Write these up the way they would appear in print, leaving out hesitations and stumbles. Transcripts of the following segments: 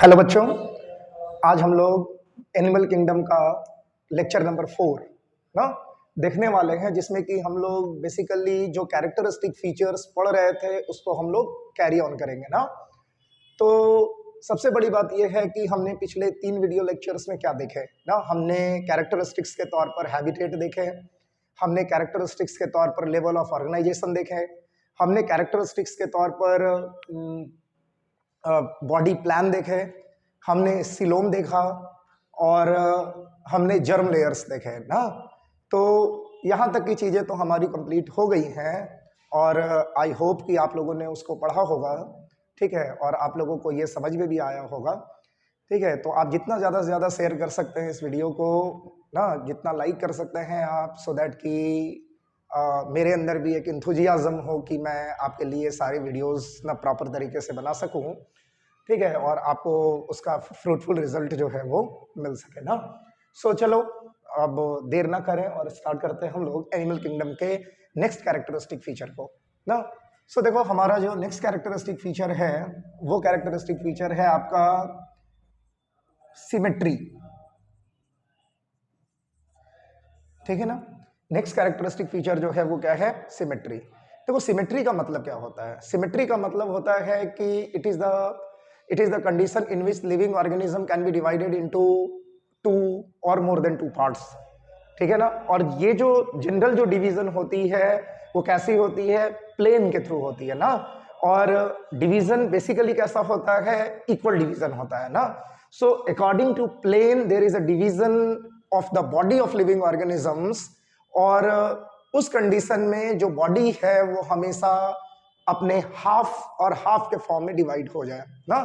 Hello बच्चों, आज हम लोग एनिमल किंगडम का लेक्चर नंबर 4 ना देखने वाले हैं, जिसमें कि हम लोग बेसिकली जो कैरेक्टरिस्टिक फीचर्स पढ़ रहे थे उसको हम लोग कैरी ऑन करेंगे ना। तो सबसे बड़ी बात यह है कि हमने पिछले 3 वीडियो लेक्चर्स में क्या देखे ना। हमने कैरेक्टरिस्टिक्स के तौर पर हैबिटेट देखे, हमने कैरेक्टरिस्टिक्स के तौर पर लेवल ऑफ ऑर्गेनाइजेशन देखे, हमने कैरेक्टरिस्टिक्स के तौर पर बॉडी प्लान देखे, हमने सिलोम देखा और हमने जर्म लेयर्स देखे ना। तो यहाँ तक की चीज़ें तो हमारी कंप्लीट हो गई हैं और आई होप कि आप लोगों ने उसको पढ़ा होगा, ठीक है, और आप लोगों को ये समझ में भी आया होगा, ठीक है। तो आप जितना ज़्यादा से ज़्यादा शेयर कर सकते हैं इस वीडियो को ना, जितना लाइक कर सकते हैं आप, सो दैट कि मेरे अंदर भी एक इंथुजियाज्म हो कि मैं आपके लिए सारे वीडियोस ना प्रॉपर तरीके से बना सकूं, ठीक है, और आपको उसका फ्रूटफुल रिजल्ट जो है वो मिल सके ना। सो चलो अब देर ना करें और स्टार्ट करते हैं हम लोग एनिमल किंगडम के नेक्स्ट कैरेक्टरिस्टिक फीचर को ना। सो देखो, हमारा जो नेक्स्ट कैरेक्टरिस्टिक फीचर है वो कैरेक्टरिस्टिक फीचर है आपका सिमेट्री, ठीक है ना। नेक्स्ट कैरेक्टरिस्टिक फीचर जो है वो क्या है? सिमेट्री। देखो, सिमेट्री का मतलब क्या होता है? सिमेट्री का मतलब होता है कि it is the condition in which living organism can be divided into 2 और मोर देन 2 पार्ट्स, ठीक है ना। और ये जो जनरल जो डिवीजन होती है वो कैसी होती है? प्लेन के थ्रू होती है ना। और डिवीजन बेसिकली कैसा होता है? इक्वल डिवीजन होता है ना। So according to plane there is a division of the body of living organisms, और उस कंडीशन में जो बॉडी है वो हमेशा अपने हाफ और हाफ के फॉर्म में डिवाइड हो जाए ना।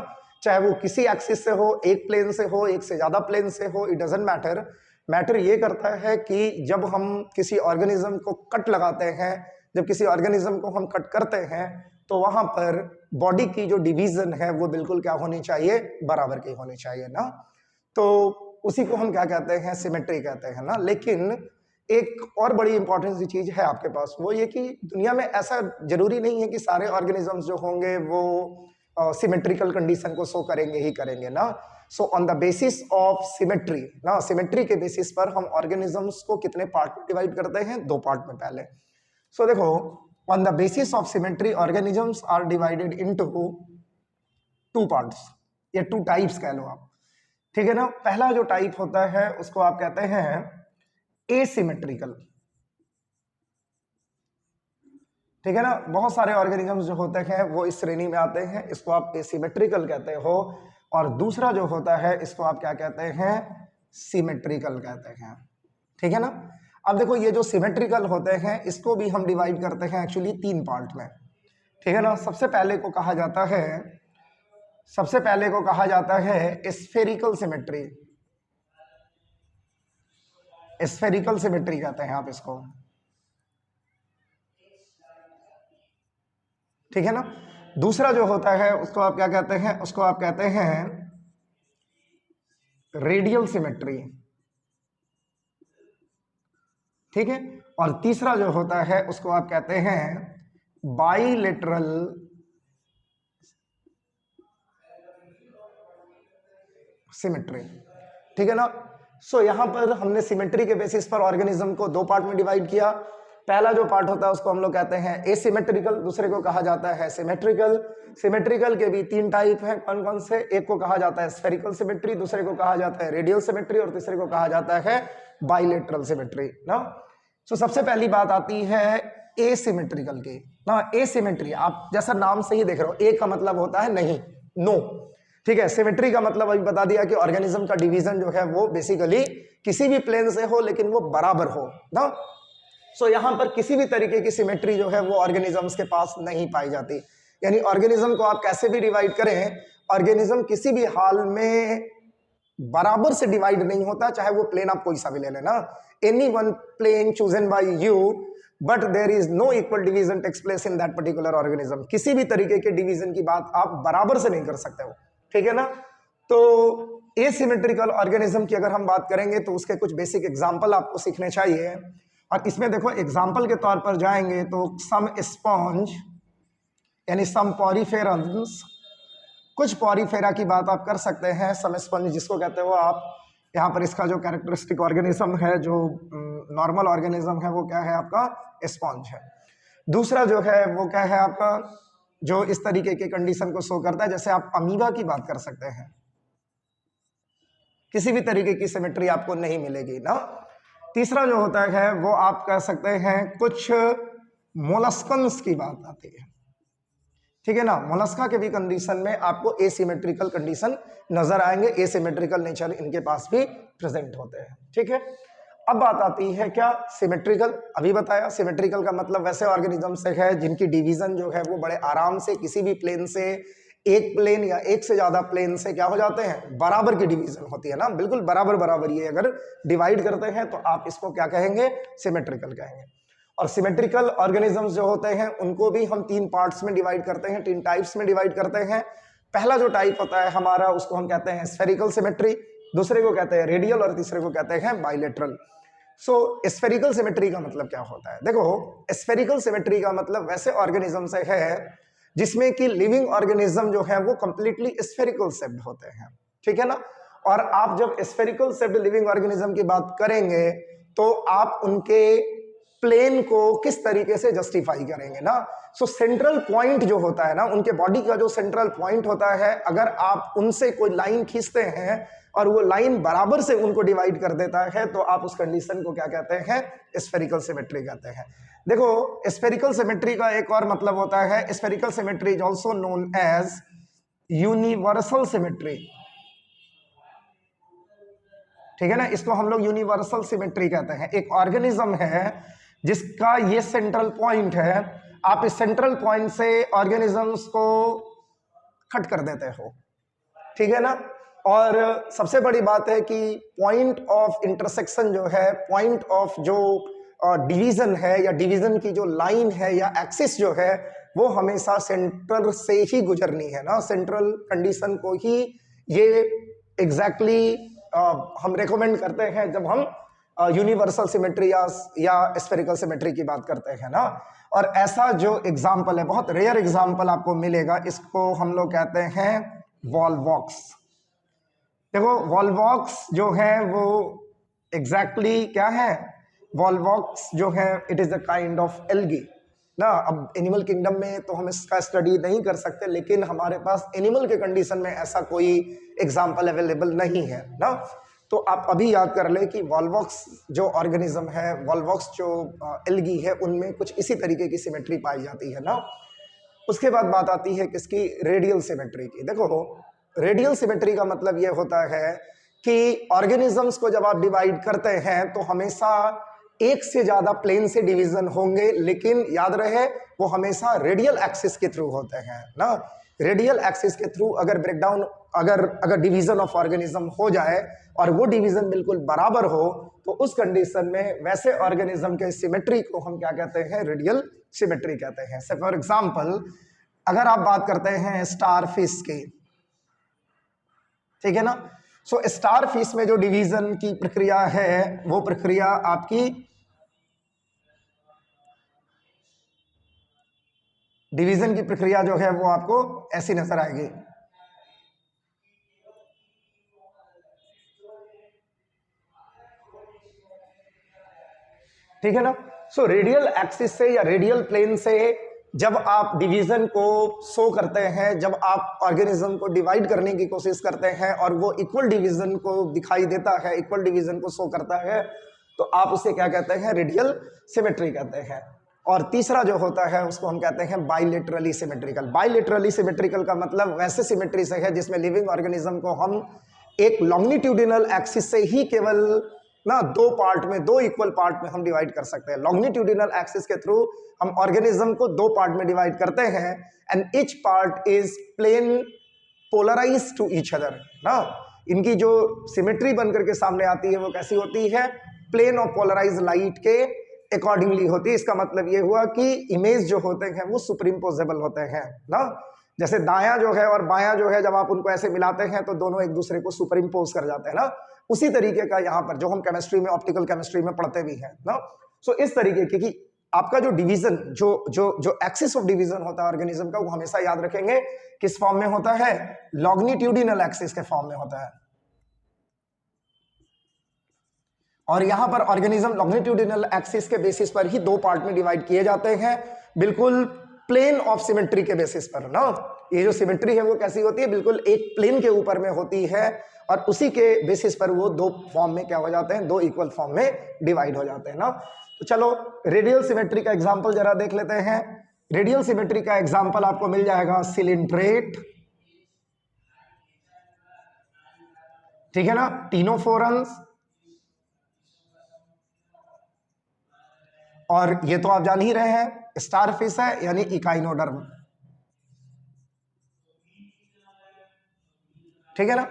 चाहे वो किसी एक्सिस से हो, एक प्लेन से हो, एक से ज्यादा प्लेन से हो, इट डजंट मैटर। मैटर ये करता है कि जब हम किसी ऑर्गेनिज्म को कट लगाते हैं, जब किसी ऑर्गेनिज्म को हम कट करते हैं, तो वहां पर बॉडी की जो डिवीजन है वो बिल्कुल क्या होनी चाहिए? बराबर की होनी चाहिए ना। तो उसी को हम क्या कहते हैं? सिमेट्री कहते हैं ना। लेकिन एक और बड़ी इंपॉर्टेंट सी चीज है आपके पास, वो ये कि दुनिया में ऐसा जरूरी नहीं है कि सारे ऑर्गेनिजम्स जो होंगे वो सिमेट्रिकल कंडीशन को शो करेंगे ही करेंगे ना। So on the basis of symmetry ना, सिमेट्री के बेसिस पर हम ऑर्गेनिजम्स को कितने पार्ट में डिवाइड करते हैं? 2 पार्ट में पहले। सो देखो, on the basis of symmetry organisms are divided into 2 parts या 2 टाइप्स कह लो आप, ठीक है ना। पहला जो टाइप होता है उसको आप कहते हैं एसिमेट्रिकल, ठीक है ना। बहुत सारे ऑर्गेनिजम्स जो होते हैं वो इस श्रेणी में आते हैं, इसको आप एसिमेट्रिकल कहते हो। और दूसरा जो होता है इसको आप क्या कहते हैं? सिमेट्रिकल कहते हैं, ठीक है ना। अब देखो, ये जो सिमेट्रिकल होते हैं इसको भी हम डिवाइड करते हैं एक्चुअली 3 पार्ट में, ठीक है ना। सबसे पहले को कहा जाता है स्फेरिकल सिमेट्री। स्फेरिकल सिमेट्री कहते हैं आप इसको, ठीक है ना। दूसरा जो होता है उसको आप क्या कहते हैं? उसको आप कहते हैं रेडियल सिमेट्री, ठीक है। और तीसरा जो होता है उसको आप कहते हैं बाइलेटरल सिमेट्री, ठीक है ना। सो यहां पर हमने सिमेट्री के बेसिस पर ऑर्गेनिज्म को 2 पार्ट में डिवाइड किया। पहला जो पार्ट होता है उसको हम लोग कहते हैं एसिमेट्रिकल, दूसरे को कहा जाता है सिमेट्रिकल। सिमेट्रिकल के भी 3 टाइप हैं, कौन कौन से? एक को कहा जाता है स्फेरिकल सिमेट्री, दूसरे को कहा जाता है रेडियल सिमेट्री, और तीसरे को कहा जाता है बाइलेटरल सिमेट्री ना। सो सबसे पहली बात आती है एसिमेट्रिकल की ना। एसिमेट्री आप जैसा नाम से ही देख रहे हो, ए का मतलब होता है नहीं, नो, ठीक है। सिमेट्री का मतलब अभी बता दिया कि ऑर्गेनिज्म का डिवीजन जो है वो बेसिकली किसी भी प्लेन से हो लेकिन वो बराबर हो ना। सो यहां पर किसी भी तरीके की सिमेट्री जो है वो ऑर्गेनिजम्स के पास नहीं पाई जाती। यानी ऑर्गेनिज्म को आप कैसे भी डिवाइड करें, ऑर्गेनिज्म किसी भी हाल में बराबर से डिवाइड नहीं होता, चाहे वो प्लेन आप कोई सा भी ले लेना। Any one plane chosen by you, but there is no equal division takes place in that particular organism. किसी भी तरीके के डिवीजन की बात आप बराबर से नहीं कर सकते हो, ठीक है ना। तो एसिमेट्रिकल ऑर्गेनिज्म की अगर हम बात करेंगे तो उसके कुछ बेसिक एग्जांपल आपको सीखने चाहिए। और इसमें देखो, एग्जांपल के तौर पर जाएंगे तो सम स्पॉन्ज यानी सम पॉरीफेरन्स कुछ पॉरीफेरा की बात आप कर सकते हैं, सम स्पंज जिसको कहते हो आप। यहाँ पर इसका जो कैरेक्टरिस्टिक ऑर्गेनिज्म है, जो नॉर्मल ऑर्गेनिज्म है, वो क्या है आपका स्पॉन्ज है। दूसरा जो है वो क्या है आपका, जो इस तरीके के कंडीशन को शो करता है, जैसे आप अमीबा की बात कर सकते हैं, किसी भी तरीके की सिमेट्री आपको नहीं मिलेगी ना। तीसरा जो होता है वो आप कह सकते हैं कुछ मोलस्कन्स की बात आती है, ठीक है ना। मोलस्का के भी कंडीशन में आपको एसिमेट्रिकल कंडीशन नजर आएंगे, एसिमेट्रिकल नेचर इनके पास भी प्रेजेंट होते हैं, ठीक है। अब बात आती है क्या, सिमेट्रिकल। अभी बताया सिमेट्रिकल का मतलब वैसे ऑर्गेनिज्म से है जिनकी डिवीजन जो है वो बड़े आराम से किसी भी प्लेन से, एक प्लेन या एक से ज्यादा प्लेन से क्या हो जाते हैं, बराबर की डिवीजन होती है ना, बिल्कुल बराबर बराबर ये अगर डिवाइड करते हैं तो आप इसको क्या कहेंगे, सिमेट्रिकल कहेंगे। और सिमेट्रिकल ऑर्गेनिजम्स जो होते हैं उनको भी हम तीन पार्ट्स में डिवाइड करते हैं, तीन टाइप्स में डिवाइड करते हैं। पहला जो टाइप होता है हमारा उसको हम कहते हैं स्फेरिकल सिमेट्री, दूसरे को कहते हैं रेडियल और तीसरे को कहते हैं बाइलेटरल। सो स्फेरिकल सिमेट्री का मतलब क्या होता है, देखो स्फेरिकल सिमेट्री का मतलब वैसे ऑर्गेनिज्म से है जिसमें कि लिविंग ऑर्गेनिज्म जो है वो कंप्लीटली स्फेरिकल शेप्ड होते हैं, ठीक है ना। और आप जब स्फेरिकल शेप्ड लिविंग ऑर्गेनिज्म की बात करेंगे तो आप उनके प्लेन को किस तरीके से जस्टिफाई करेंगे ना। सो सेंट्रल पॉइंट जो होता है ना, उनके बॉडी का जो सेंट्रल पॉइंट होता है, अगर आप उनसे कोई लाइन खींचते हैं और वो लाइन बराबर से उनको डिवाइड कर देता है तो आप उस कंडीशन को क्या कहते हैं, स्फेरिकल सिमेट्री कहते हैं। देखो स्फेरिकल सिमेट्री का एक और मतलब होता है, spherical symmetry is also known as universal symmetry, ठीक है ना। इसको हम लोग यूनिवर्सल सिमेट्री कहते हैं। एक ऑर्गेनिज्म है जिसका ये सेंट्रल पॉइंट है, आप इस सेंट्रल पॉइंट से ऑर्गेनिजम्स को कट कर देते हो, ठीक है ना। और सबसे बड़ी बात है कि पॉइंट ऑफ इंटरसेक्शन जो है, पॉइंट ऑफ जो डिवीजन है या डिवीजन की जो लाइन है या एक्सिस जो है वो हमेशा सेंटर से ही गुजरनी है ना, सेंट्रल कंडीशन को ही ये एग्जैक्टली हम रेकमेंड करते हैं जब हम यूनिवर्सल सिमेट्री या स्फेरिकल सिमेट्री की बात करते हैं ना। और ऐसा जो एग्जाम्पल है, बहुत रेयर एग्जाम्पल आपको मिलेगा, इसको हम लोग कहते हैं वॉलवॉक्स। देखो वॉलवॉक्स जो है वो एग्जैक्टली क्या है, वॉलवॉक्स जो है it is the kind of algae ना। अब एनिमल किंगडम में तो हम इसका स्टडी नहीं कर सकते, लेकिन हमारे पास एनिमल के कंडीशन में ऐसा कोई एग्जाम्पल अवेलेबल नहीं है ना। तो आप अभी याद कर ले कि वॉलवॉक्स जो ऑर्गेनिज्म है, वॉलवॉक्स जो एल्गी है, उनमें कुछ इसी तरीके की सिमेट्री पाई जाती है ना। उसके बाद बात आती है किसकी, रेडियल सिमेट्री की। देखो रेडियल सिमेट्री का मतलब ये होता है कि ऑर्गेनिजम्स को जब आप डिवाइड करते हैं तो हमेशा एक से ज्यादा प्लेन से डिवीजन होंगे, लेकिन याद रहे वो हमेशा रेडियल एक्सिस के थ्रू होते हैं ना। रेडियल एक्सिस के थ्रू अगर ब्रेकडाउन, अगर डिवीजन ऑफ ऑर्गेनिज्म हो जाए और वो डिवीजन बिल्कुल बराबर हो तो उस कंडीशन में वैसे ऑर्गेनिज्म के सिमेट्री को हम क्या कहते हैं, रेडियल सिमेट्री कहते हैं। से फॉर एग्जांपल अगर आप बात करते हैं स्टार फिश की, ठीक है ना। सो स्टार फिश में जो डिवीजन की प्रक्रिया है वो प्रक्रिया आपकी डिवीजन की प्रक्रिया जो है वो आपको ऐसी नजर आएगी। ठीक है ना। सो रेडियल एक्सिस से या रेडियल प्लेन से जब आप डिवीजन को शो करते हैं, जब आप ऑर्गेनिज्म को डिवाइड करने की कोशिश करते हैं और वो इक्वल डिवीजन को दिखाई देता है, इक्वल डिवीजन को शो करता है, तो आप उसे क्या कहते हैं, रेडियल सिमेट्री कहते हैं। और तीसरा जो होता है उसको हम कहते हैं बाइलेटरली सिमेट्रिकल। बाइलेटरली सिमेट्रिकल का मतलब वैसे सिमेट्री से है जिसमें लिविंग ऑर्गेनिज्म को हम एक लॉन्गिट्यूडिनल एक्सिस से ही केवल ना दो पार्ट में, दो इक्वल पार्ट में हम डिवाइड कर सकते हैं। लॉन्गिट्यूडिनल एक्सिस के थ्रू हम ऑर्गेनिज्म को दो पार्ट में डिवाइड करते हैं and each part is plane polarise to each other ना। इनकी जो सिमेट्री बनकर के सामने आती है वो कैसी होती है, प्लेन ऑफ पोलराइज लाइट के अकॉर्डिंगली होती है। इसका मतलब ये हुआ कि इमेज जो होते हैं वो सुपरिम्पोजेबल होते हैं ना। जैसे दायां जो है और बायां जो है, जब आप उनको ऐसे मिलाते हैं तो दोनों एक दूसरे को सुपरिम्पोज कर जाते हैं ना। उसी तरीके का यहाँ पर जो हम केमिस्ट्री में, ऑप्टिकल केमिस्ट्री में पढ़ते भी हैं ना। सो इस तरीके की आपका जो डिवीजन, जो जो जो एक्सिस ऑफ डिवीजन होता है ऑर्गेनिज्म का, वो हमेशा याद रखेंगे किस फॉर्म में होता है, लॉन्गिट्यूडिनल एक्सिस के फॉर्म में होता है। और यहां पर ऑर्गेनिज्म लॉन्गिट्यूडिनल एक्सिस के बेसिस पर ही दो पार्ट में डिवाइड किए जाते हैं, बिल्कुल प्लेन ऑफ सिमेट्री के बेसिस पर ना। ये जो सिमेट्री है वो कैसी होती है, बिल्कुल एक प्लेन के ऊपर में होती है, और उसी के बेसिस पर वो दो फॉर्म में क्या हो जाते हैं, दो इक्वल फॉर्म में डिवाइड हो जाते हैं ना। तो चलो रेडियल सिमेट्री का एग्जांपल जरा देख लेते हैं। रेडियल सिमेट्री का एग्जांपल आपको मिल जाएगा सिलिंड्रेट, ठीक है ना, टीनोफोरन्स, और ये तो आप जान ही रहे हैं स्टारफिश है यानी इकाइनोडर्म, ठीक है ना।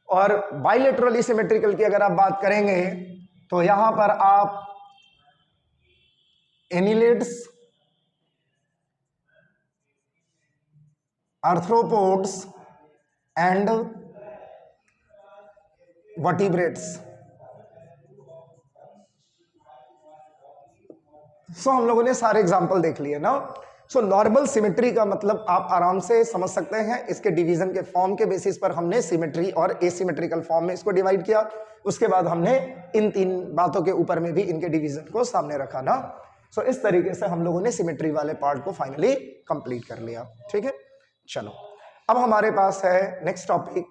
और बाइलेटरली सिमेट्रिकल की अगर आप बात करेंगे तो यहां पर आप एनिलिड्स, आर्थ्रोपोड्स एंड वर्टिब्रेट्स। सो हम लोगों ने सारे एग्जाम्पल देख लिए ना। सो नॉर्मल सिमेट्री का मतलब आप आराम से समझ सकते हैं, इसके डिवीजन के फॉर्म के बेसिस पर हमने सिमेट्री और एसिमेट्रिकल फॉर्म में इसको डिवाइड किया। उसके बाद हमने इन तीन बातों के ऊपर में भी इनके डिवीजन को सामने रखा ना। सो इस तरीके से हम लोगों ने सिमेट्री वाले पार्ट को फाइनली कंप्लीट कर लिया, ठीक है। चलो अब हमारे पास है next topic,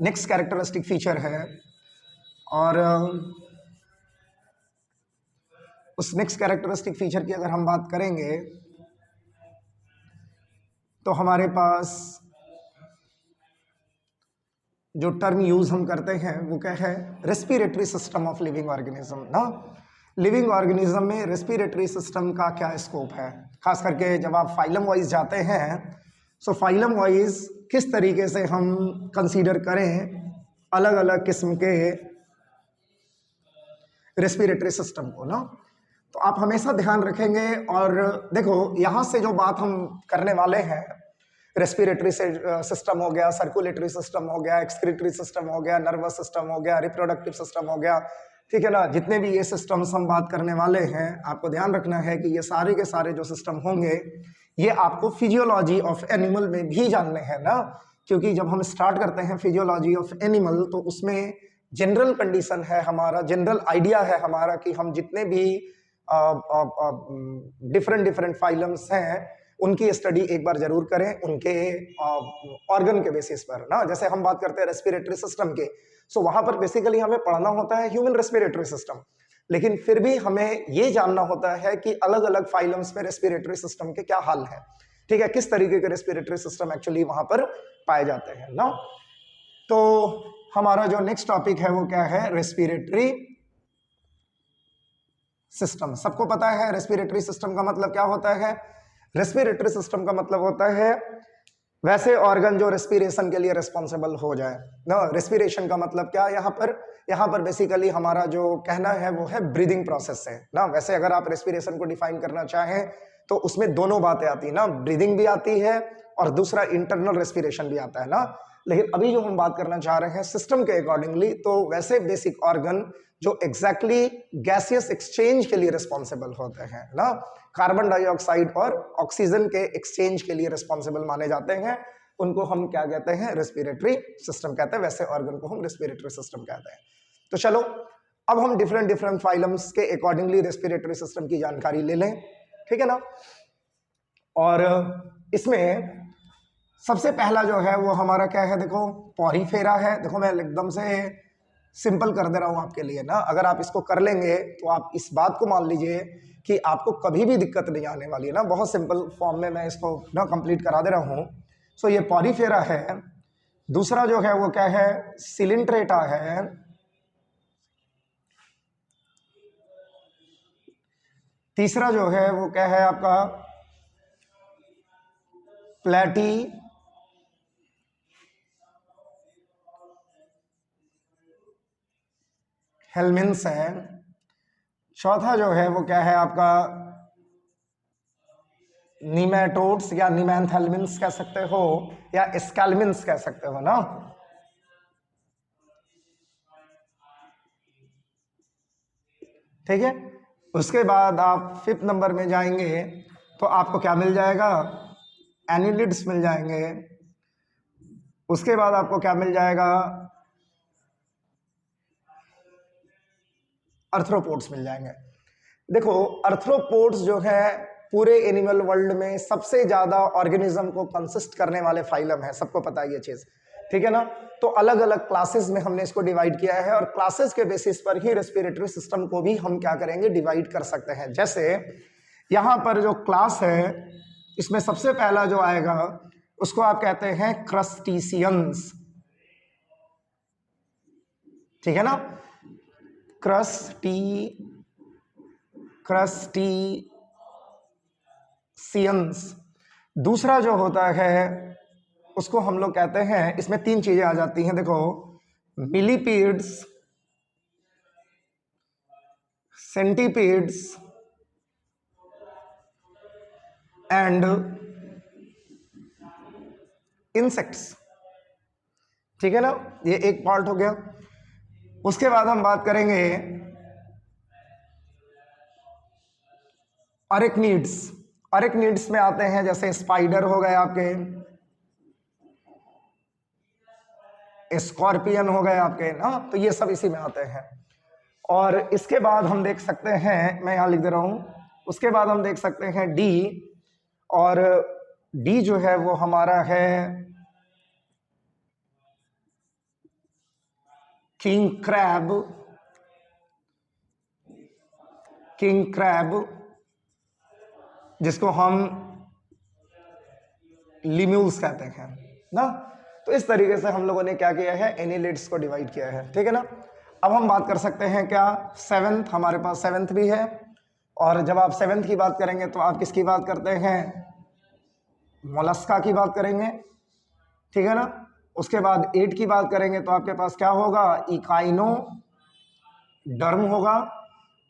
next characteristic feature है, और उस नेक्स्ट कैरेक्टरिस्टिक फीचर की अगर हम बात करेंगे तो हमारे पास जो टर्म यूज हम करते हैं वो क्या है, respiratory system of living organism ना। लिविंग ऑर्गेनिज्म में रेस्पिरेटरी सिस्टम का क्या स्कोप है, खास करके जब आप फाइलम वाइज जाते हैं, सो फाइलम वाइज किस तरीके से हम कंसीडर करें अलग अलग किस्म के रेस्पिरेटरी सिस्टम को ना। तो आप हमेशा ध्यान रखेंगे, और देखो यहां से जो बात हम करने वाले हैं, रेस्पिरेटरी सिस्टम हो गया, सर्कुलेटरी सिस्टम हो गया, एक्सक्रीटरी सिस्टम हो गया, नर्वस सिस्टम हो गया, रिप्रोडक्टिव सिस्टम हो गया, ठीक है ना। जितने भी ये सिस्टम्स हम बात करने वाले हैं, आपको ध्यान रखना है कि ये सारे के सारे जो सिस्टम होंगे ये आपको फिजियोलॉजी ऑफ एनिमल में भी जानने हैं ना। क्योंकि जब हम स्टार्ट करते हैं फिजियोलॉजी ऑफ एनिमल तो उसमें जनरल कंडीशन है हमारा, जनरल आइडिया है हमारा कि हम जितने भी डिफरेंट फाइलम्स हैं उनकी स्टडी एक बार जरूर करें, उनके ऑर्गन के बेसिस पर ना। जैसे हम बात करते हैं रेस्पिरेटरी सिस्टम के, सो वहां पर बेसिकली हमें पढ़ना होता है ह्यूमन रेस्पिरेटरी सिस्टम, लेकिन फिर भी हमें ये जानना होता है कि अलग अलग फाइलम्स में रेस्पिरेटरी सिस्टम के क्या हाल है, ठीक है, किस तरीके के रेस्पिरेटरी सिस्टम एक्चुअली वहां पर पाए जाते हैं ना। तो हमारा जो नेक्स्ट टॉपिक है वो क्या है, रेस्पिरेटरी सिस्टम। सबको पता है रेस्पिरेटरी सिस्टम का मतलब क्या होता है। रेस्पिरेटरी सिस्टम का मतलब होता है वैसे ऑर्गन जो रेस्पिरेशन के लिए रिस्पॉन्सिबल हो जाए ना। रेस्पिरेशन का मतलब क्या, यहाँ पर बेसिकली हमारा जो कहना है वो है ब्रीदिंग प्रोसेस है ना। वैसे अगर आप रेस्पिरेशन को डिफाइन करना चाहें तो उसमें दोनों बातें आती है ना, ब्रीदिंग भी आती है और दूसरा इंटरनल रेस्पिरेशन भी आता है ना। लेकिन अभी जो हम बात करना चाह रहे हैं सिस्टम के अकॉर्डिंगली, तो वैसे बेसिक ऑर्गन जो एग्जैक्टली गैसियस एक्सचेंज के लिए रिस्पॉन्सिबल होते हैं ना, कार्बन डाइऑक्साइड और ऑक्सीजन के एक्सचेंज के लिए रिस्पॉन्सिबल माने जाते हैं, उनको हम क्या कहते हैं, रेस्पिरेटरी सिस्टम कहते हैं। वैसे ऑर्गन को हम रेस्पिरेटरी सिस्टम कहते हैं। तो चलो अब हम डिफरेंट फाइलम्स के अकॉर्डिंगली रेस्पिरेटरी सिस्टम की जानकारी ले लें, ठीक है ना। और इसमें सबसे पहला जो है वो हमारा क्या है, देखो पॉरीफेरा है। देखो मैं एकदम से सिंपल कर दे रहा हूं आपके लिए ना, अगर आप इसको कर लेंगे तो आप इस बात को मान लीजिए कि आपको कभी भी दिक्कत नहीं आने वाली है ना। बहुत सिंपल फॉर्म में मैं इसको ना कंप्लीट करा दे रहा हूं। सो ये पॉरीफेरा है। दूसरा जो है वो क्या है, सिलिंट्रेटा है। तीसरा जो है वो क्या है आपका, प्लेटी हेलमिन्स है। चौथा जो है वो क्या है आपका, नीमेटोड्स या निमेंथेलमिन्स कह सकते हो या स्कैलमिन्स कह सकते हो ना। ठीक है। उसके बाद आप 5th नंबर में जाएंगे तो आपको क्या मिल जाएगा, एनिलिड्स मिल जाएंगे। उसके बाद आपको क्या मिल जाएगा, अर्थ्रोपोड्स मिल जाएंगे। देखो अर्थ्रोपोड्स जो है पूरे एनिमल वर्ल्ड में सबसे ज्यादा ऑर्गेनिज्म को कंसिस्ट करने वाले फाइलम है, सबको पता है ये चीज, ठीक है ना। तो अलग अलग क्लासेस में हमने इसको डिवाइड किया है और क्लासेस के बेसिस पर ही रेस्पिरेटरी सिस्टम को भी हम क्या करेंगे, डिवाइड कर सकते हैं। जैसे यहां पर जो क्लास है इसमें सबसे पहला जो आएगा उसको आप कहते हैं क्रस्टीसियंस, ठीक है ना, क्रस्टीसियंस। दूसरा जो होता है उसको हम लोग कहते हैं, इसमें 3 चीजें आ जाती हैं, देखो मिलीपीड्स, सेंटीपीड्स एंड इंसेक्ट्स, ठीक है ना, ये एक पार्ट हो गया। उसके बाद हम बात करेंगे अरेक्निड्स। अरेक्निड्स में आते हैं जैसे स्पाइडर हो गए, आपके स्कॉर्पियन हो गए आपके ना, तो ये सब इसी में आते हैं। और इसके बाद हम देख सकते हैं, मैं यहां लिख दे रहा हूं, उसके बाद हम देख सकते हैं डी, और डी जो है वो हमारा है किंग क्रैब, किंग क्रैब जिसको हम लिम्यूल्स कहते हैं ना। तो इस तरीके से हम लोगों ने क्या किया है, एनिलिड्स को डिवाइड किया है, ठीक है ना। अब हम बात कर सकते हैं क्या, 7th, हमारे पास 7th भी है। और जब आप 7th की बात करेंगे तो आप किसकी बात करते हैं, मोलस्का की बात करेंगे, ठीक है ना। उसके बाद 8 की बात करेंगे तो आपके पास क्या होगा, इकाइनो डर्म होगा।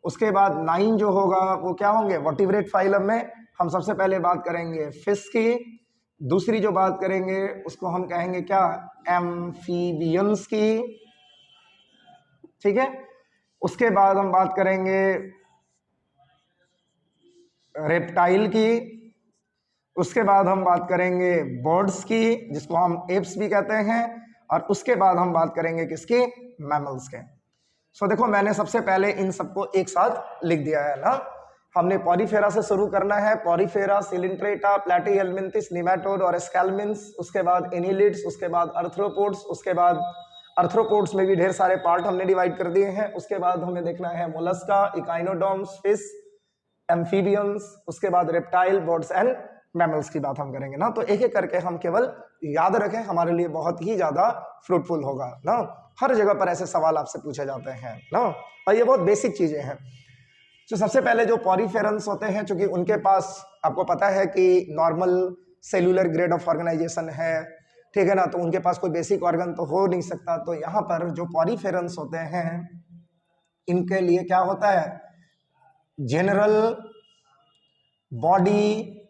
उसके बाद 9 जो होगा वो क्या होंगे, वर्टिब्रेट फाइलम में हम सबसे पहले बात करेंगे फिश की। दूसरी जो बात करेंगे उसको हम कहेंगे क्या, एम्फीबियंस की, ठीक है। उसके बाद हम बात करेंगे रेप्टाइल की। उसके बाद हम बात करेंगे बर्ड्स की जिसको हम एप्स भी कहते हैं। और उसके बाद हम बात करेंगे किसकी, मैमल्स के। सो देखो मैंने सबसे पहले इन सबको एक साथ लिख दिया है ना। हमने पॉरीफेरा से शुरू करना है, पॉरीफेरा, सिलिंट्रेटा, प्लैटीहेल्मिन्थिस, निमेटोड और स्कैलमिन्स। उसके बाद एनिलिड्स, उसके बाद अर्थ्रोपोड्स, उसके बाद अर्थ्रोपोड्स में भी ढेर सारे पार्ट हमने डिवाइड कर दिए हैं। उसके बाद हमें देखना है मोलस्का, इकाइनोडॉर्म्स, फिश, एम्फीबियंस, उसके बाद रेप्टाइल, बर्ड्स एंड मैमल्स की बात हम करेंगे ना। तो एक एक करके हम केवल याद रखें, हमारे लिए बहुत ही ज्यादा फ्रूटफुल होगा ना। हर जगह पर ऐसे सवाल आपसे पूछे जाते हैं ना, और ये बहुत बेसिक चीजें हैं। तो सबसे पहले जो पॉरीफेरन्स होते हैं, चूंकि उनके पास आपको पता है कि normal cellular grade of organisation है, ठीक है ना, तो उनके पास कोई बेसिक ऑर्गन तो हो नहीं सकता। तो यहाँ पर जो पॉरीफेरन्स होते हैं इनके लिए क्या होता है, जनरल बॉडी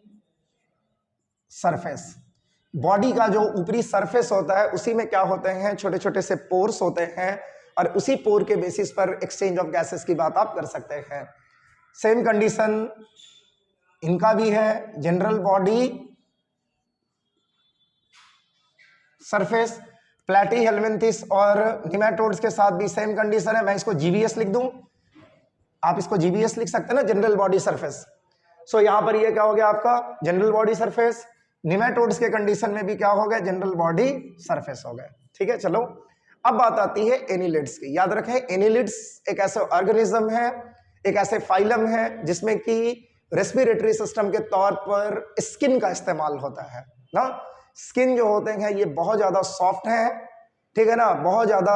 सरफेस। बॉडी का जो ऊपरी सरफेस होता है उसी में क्या होते हैं, छोटे छोटे से पोर्स होते हैं, और उसी पोर के बेसिस पर एक्सचेंज ऑफ गैसेस की बात आप कर सकते हैं। सेम कंडीशन इनका भी है, जनरल बॉडी सरफेस। प्लैटीहेल्मिन्थिस और निमेटोड्स के साथ भी सेम कंडीशन है। मैं इसको जीवीएस लिख दूं, आप इसको जीवीएस लिख सकते हैं ना, जनरल बॉडी सरफेस। सो यहां पर ये क्या हो गया आपका, जनरल बॉडी सरफेस। निमेटोड्स के कंडीशन में भी क्या हो गया, जनरल बॉडी सरफेस हो गया, ठीक है। चलो अब बात आती है एनिलिड्स की। याद रखें एनिलिड्स एक ऐसा ऑर्गेनिज्म है, एक ऐसे फाइलम है जिसमें कि रेस्पिरेटरी सिस्टम के तौर पर स्किन का इस्तेमाल होता है ना। स्किन जो होते हैं ये बहुत ज्यादा सॉफ्ट है, ठीक है ना, बहुत ज्यादा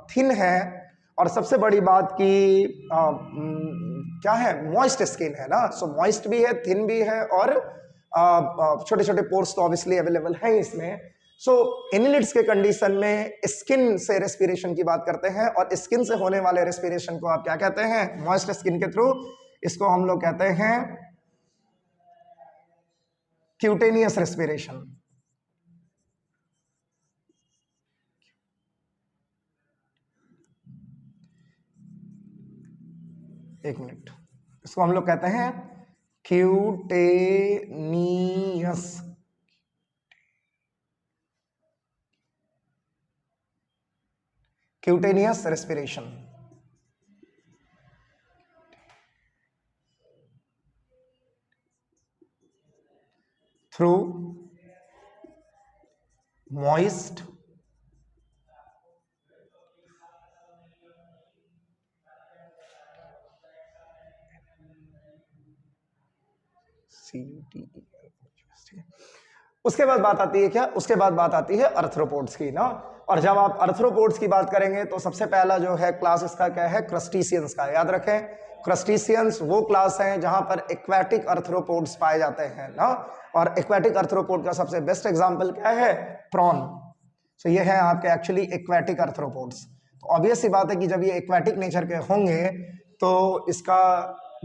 थिन है, और सबसे बड़ी बात की क्या है, मॉइस्ट स्किन है ना। सो मॉइस्ट भी है, थिन भी है, और छोटे छोटे पोर्स तो ऑब्वियसली अवेलेबल है इसमें। सो एनिलिड्स के कंडीशन में स्किन से रेस्पिरेशन की बात करते हैं, और स्किन से होने वाले रेस्पिरेशन को आप क्या कहते हैं, मॉइस्ट स्किन के थ्रू, इसको हम लोग कहते हैं क्यूटेनियस रेस्पिरेशन। एक मिनट, इसको हम लोग कहते हैं क्यूटेनियस रेस्पिरेशन। थ्रू moist उसके बाद बात आती है क्या, उसके बाद बात आती है अर्थ्रोपोड्स की ना। और जब आप अर्थ्रोपोड्स की बात करेंगे तो सबसे पहला जो है क्लास इसका क्या है, क्रस्टेशियंस का। याद रखें, क्रस्टेशियंस वो क्लास है जहां पर एक्वेटिक अर्थ्रोपोड्स पाए जाते हैं ना। और एक्वेटिक अर्थ्रोपोड का सबसे बेस्ट एग्जांपल क्या है, प्रॉन। तो ये है आपके एक्चुअली एक्वेटिक अर्थ्रोपोड्स। तो ऑब्वियस सी बात है कि जब ये एक्वेटिक नेचर के होंगे तो इसका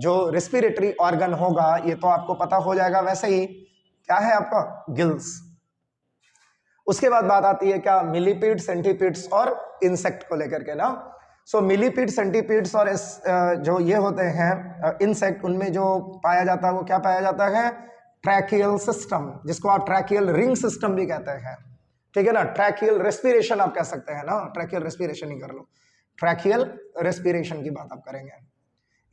जो रेस्पिरेटरी ऑर्गन होगा ये तो आपको पता हो जाएगा। वैसे ही क्या है आपका, गिल्स। उसके बाद बात आती है क्या, मिलीपीड, सेंटीपीड्स और इंसेक्ट को लेकर के ना। सो मिलीपीड, सेंटीपीड्स और जो ये होते हैं इंसेक्ट, उनमें जो पाया जाता है वो क्या पाया जाता है, ट्रैकियल सिस्टम, जिसको आप ट्रैकियल रिंग सिस्टम भी कहते हैं। ठीक है ना, ट्रैकियल रेस्पिरेशन आप कह सकते हैं ना, ट्रैकियल रेस्पिरेशन ही कर लो, ट्रैकियल रेस्पिरेशन की बात आप करेंगे।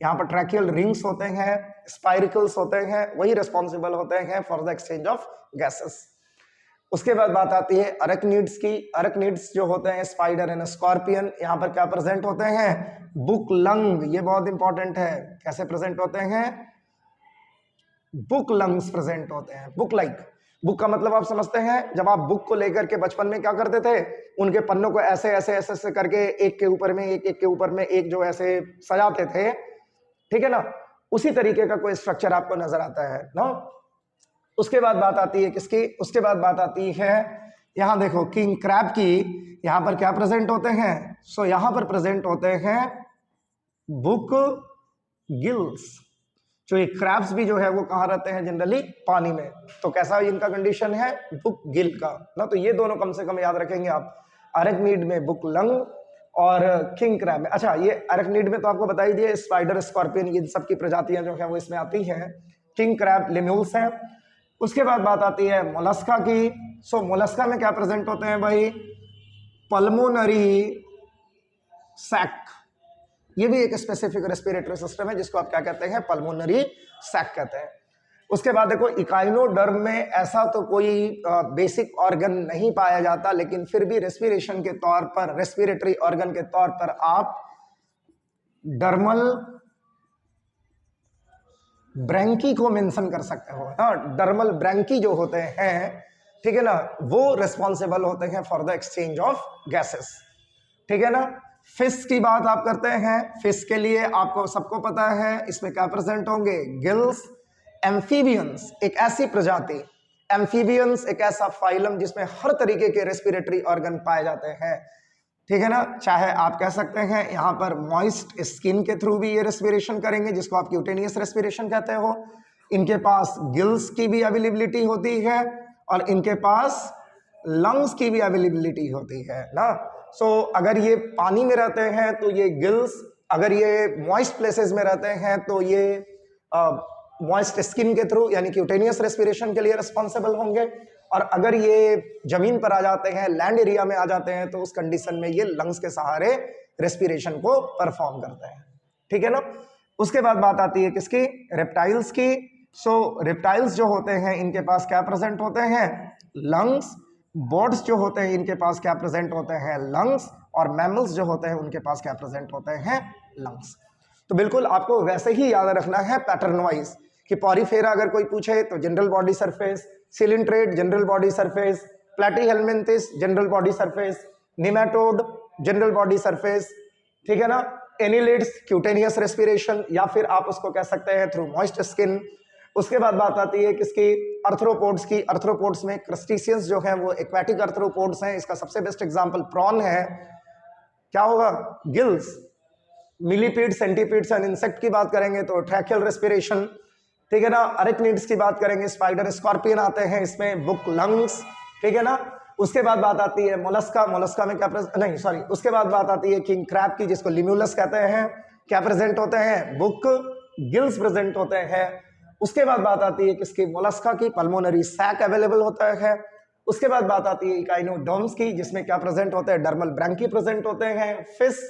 यहाँ पर ट्रैकियल रिंग्स होते हैं, स्पाइरिकल्स होते हैं, वही रिस्पॉन्सिबल होते हैं for the exchange of gases. उसके बाद बात आती है अरेक्निड्स की। अरेक्निड्स जो होते हैं स्पाइडर एंड स्कॉर्पियन, यहाँ पर क्या प्रेजेंट होते हैं, बुक लंग। ये बहुत इंपॉर्टेंट है, कैसे प्रेजेंट होते हैं, बुक लंग्स प्रेजेंट होते हैं। बुक लाइक, बुक का मतलब आप समझते हैं, जब आप बुक को लेकर के बचपन में क्या करते थे, उनके पन्नों को ऐसे ऐसे ऐसे ऐसे करके एक के ऊपर में एक, एक के ऊपर में एक जो ऐसे सजाते थे, ठीक है ना, उसी तरीके का कोई स्ट्रक्चर आपको नजर आता है ना। उसके बाद बात आती है किसकी, उसके बाद बात आती है, यहां देखो किंग क्रैब की। यहां पर क्या प्रेजेंट होते हैं, सो यहां पर प्रेजेंट होते हैं बुक गिल्स। जो ये क्रैब्स भी जो है वो कहाँ रहते हैं, जनरली पानी में। तो कैसा इनका कंडीशन है, बुक गिल का ना। तो ये दोनों कम से कम याद रखेंगे आप, अरेक्निड में बुक लंग और किंग क्रैब में। अच्छा, ये अरेक्निड में तो आपको बता ही दिया, स्पाइडर, स्कॉर्पियन, ये सब की प्रजातियां जो है वो इसमें आती हैं। किंग क्रैब लिम्यूल्स हैं। उसके बाद बात आती है मोलस्का की। सो मोलस्का में क्या प्रेजेंट होते हैं भाई, पल्मोनरी सैक। ये भी एक स्पेसिफिक रेस्पिरेटरी सिस्टम है जिसको आप क्या कहते हैं, पल्मोनरी सैक कहते हैं। उसके बाद देखो इकाइनोडर्म में ऐसा तो कोई बेसिक ऑर्गन नहीं पाया जाता, लेकिन फिर भी रेस्पिरेशन के तौर पर, रेस्पिरेटरी ऑर्गन के तौर पर आप डर्मल ब्रैंकी को मेंशन कर सकते हो ना। डर्मल ब्रैंकी जो होते हैं, ठीक है ना, वो रिस्पॉन्सिबल होते हैं for the exchange of gases. ठीक है ना। फिश की बात आप करते हैं, फिश के लिए आपको सबको पता है इसमें क्या प्रेजेंट होंगे, गिल्स। एम्फीबियंस एक ऐसी प्रजाति, एम्फीबियंस एक ऐसा फाइलम जिसमें हर तरीके के रेस्पिरेटरी ऑर्गन पाए जाते हैं। ठीक है ना, चाहे आप कह सकते हैं यहाँ पर मॉइस्ट स्किन के थ्रू भी ये रेस्पिरेशन करेंगे, जिसको आप क्यूटेनियस रेस्पिरेशन कहते हो। इनके पास गिल्स की भी अवेलेबिलिटी होती है और इनके पास लंग्स की भी अवेलेबिलिटी होती है ना। सो अगर ये पानी में रहते हैं तो ये गिल्स, अगर ये मॉइस्ट प्लेसेस में रहते हैं तो ये मॉइस्ट स्किन के थ्रू यानी क्यूटेनियस रेस्पिरेशन के लिए रिस्पॉन्सिबल होंगे। और अगर ये जमीन पर आ जाते हैं, लैंड एरिया में आ जाते हैं, तो उस कंडीशन में ये लंग्स के सहारे रेस्पिरेशन को परफॉर्म करते हैं। ठीक है ना। उसके बाद बात आती है किसकी, रेप्टाइल्स की। सो रेप्टाइल्स जो होते हैं इनके पास क्या प्रेजेंट होते हैं, लंग्स। बर्ड्स जो होते हैं इनके पास क्या प्रेजेंट होते हैं, लंग्स। और मैमल्स जो होते हैं उनके पास क्या प्रेजेंट होते हैं, लंग्स। तो बिल्कुल आपको वैसे ही याद रखना है पैटर्न वाइज कि पॉरीफेरा अगर कोई पूछे तो general body surface, coelenterate general body surface, platyhelminthes general body surface, nematode general body surface. ठीक है ना। एनिलिड्स क्यूटेनियस रेस्पिरेशन, या फिर आप उसको कह सकते हैं थ्रू मॉइस्ट स्किन। उसके बाद बात आती है किसकी, अर्थ्रोपोड्स की। अर्थ्रोपोड्स में क्रस्टेशियंस जो है वो एक्वेटिक अर्थ्रोपोड्स हैं। इसका सबसे बेस्ट एग्जांपल प्रॉन है। क्या होगा, gills. Millipede, centipedes and insect की बात करेंगे तो ट्रैकियल रेस्पिरेशन। ठीक है ना। अरेक्निड्स की बात करेंगे, स्पाइडर, स्कॉर्पियन आते हैं इसमें, बुक, लंग्स। ठीक है ना। उसके बाद बात आती है मोलस्का। मोलस्का में क्या नहीं सॉरी उसके बाद बात आती है किंग क्रैब की, जिसको लिम्यूलस कहते हैं। क्या प्रेजेंट होते हैं? बुक, गिल्स प्रेजेंट होते हैं। उसके बाद बात आती है किसकी? मोलस्का की, पल्मोनरी सैक अवेलेबल होता है। उसके बाद बात आती है इकाइनोडर्म्स की, जिसमें क्या प्रेजेंट होते हैं? डर्मल ब्रैंकी प्रेजेंट होते हैं। फिश,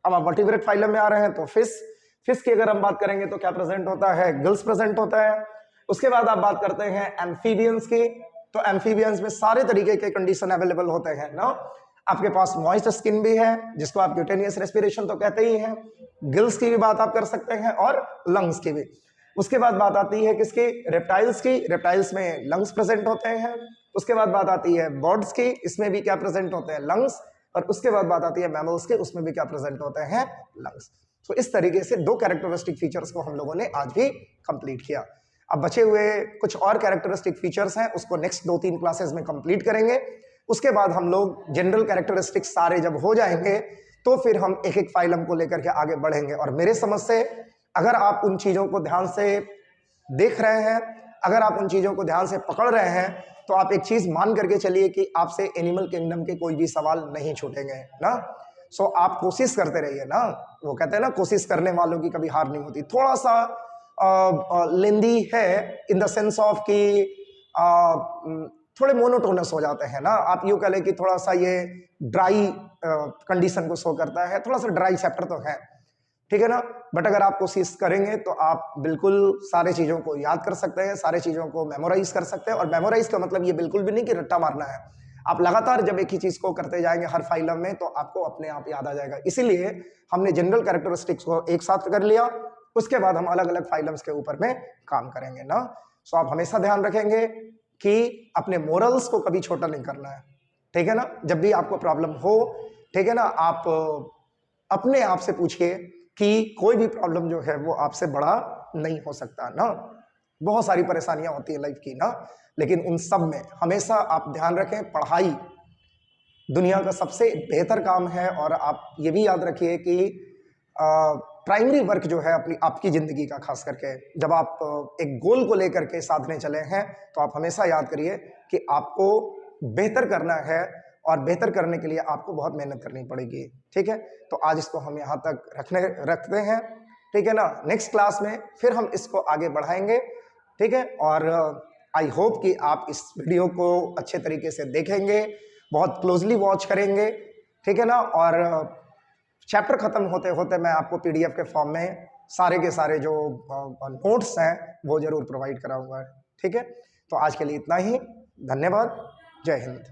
अब आप वर्टिब्रेट फाइलम में आ रहे हैं तो फिश की अगर हम बात करेंगे तो क्या प्रेजेंट होता है? गिल्स प्रेजेंट होता है। उसके बाद आप बात करते हैं एम्फीबियंस की, तो एम्फीबियंस में सारे तरीके के कंडीशन अवेलेबल होते हैं ना। आपके पास मॉइस्ट स्किन भी है, जिसको आप क्यूटेनियस रेस्पिरेशन तो कहते ही हैं। गिल्स की भी बात आप कर सकते हैं और लंग्स की भी। उसके बाद बात आती है किसकी? रेप्टाइल्स की। रेप्टाइल्स में लंग्स प्रेजेंट होते हैं। उसके बाद बात आती है बर्ड्स की, इसमें भी क्या प्रेजेंट होते हैं? लंग्स। और उसके बाद बात आती है मैमल्स के, उसमें भी क्या प्रेजेंट होते हैं? लंग्स। तो इस तरीके से 2 कैरेक्टरिस्टिक फीचर्स को हम लोगों ने आज भी कंप्लीट किया। अब बचे हुए कुछ और कैरेक्टरिस्टिक फीचर्स हैं, उसको नेक्स्ट 2-3 क्लासेस में कंप्लीट करेंगे। उसके बाद हम लोग जनरल कैरेक्टरिस्टिक्स सारे जब हो जाएंगे तो फिर हम एक एक फाइलम को लेकर के आगे बढ़ेंगे। और मेरे समझ से अगर आप उन चीजों को ध्यान से देख रहे हैं, अगर आप उन चीजों को ध्यान से पकड़ रहे हैं, तो आप एक चीज मान करके चलिए कि आपसे एनिमल किंगडम के कोई भी सवाल नहीं छूटेंगे ना। सो आप कोशिश करते रहिए ना। वो कहते हैं ना, कोशिश करने वालों की कभी हार नहीं होती। थोड़ा सा लेंदी है इन द सेंस ऑफ कि थोड़े मोनोटोनस हो जाते हैं ना। आप यूँ कह लें कि थोड़ा सा ये ड्राई कंडीशन को शो करता है, थोड़ा सा ड्राई चैप्टर तो है, ठीक है ना। बट अगर आप कोशिश करेंगे तो आप बिल्कुल सारे चीज़ों को याद कर सकते हैं, सारे चीज़ों को मेमोराइज कर सकते हैं। और मेमोराइज का मतलब ये बिल्कुल भी नहीं कि रट्टा मारना है। आप लगातार जब एक ही चीज़ को करते जाएंगे हर फाइलम में, तो आपको अपने आप याद आ जाएगा। इसीलिए हमने जनरल कैरेक्टरिस्टिक्स को एक साथ कर लिया, उसके बाद हम अलग अलग फाइलम्स के ऊपर में काम करेंगे ना। सो आप हमेशा ध्यान रखेंगे कि अपने मोरल्स को कभी छोटा नहीं करना है, ठीक है ना। जब भी आपको प्रॉब्लम हो, ठीक है ना, आप अपने आप से पूछिए कि कोई भी प्रॉब्लम जो है वो आपसे बड़ा नहीं हो सकता ना। बहुत सारी परेशानियां होती है लाइफ की ना, लेकिन उन सब में हमेशा आप ध्यान रखें, पढ़ाई दुनिया का सबसे बेहतर काम है। और आप ये भी याद रखिए कि प्राइमरी वर्क जो है अपनी आपकी ज़िंदगी का, खास करके जब आप एक गोल को लेकर के साधने चले हैं, तो आप हमेशा याद करिए कि आपको बेहतर करना है और बेहतर करने के लिए आपको बहुत मेहनत करनी पड़ेगी, ठीक है। तो आज इसको हम यहाँ तक रखते हैं, ठीक है ना। नेक्स्ट क्लास में फिर हम इसको आगे बढ़ाएंगे, ठीक है। और आई होप कि आप इस वीडियो को अच्छे तरीके से देखेंगे, बहुत क्लोजली वॉच करेंगे, ठीक है ना। और चैप्टर खत्म होते होते मैं आपको PDF के फॉर्म में सारे के सारे जो नोट्स हैं वो जरूर प्रोवाइड कराऊंगा, ठीक है। तो आज के लिए इतना ही, धन्यवाद, जय हिंद।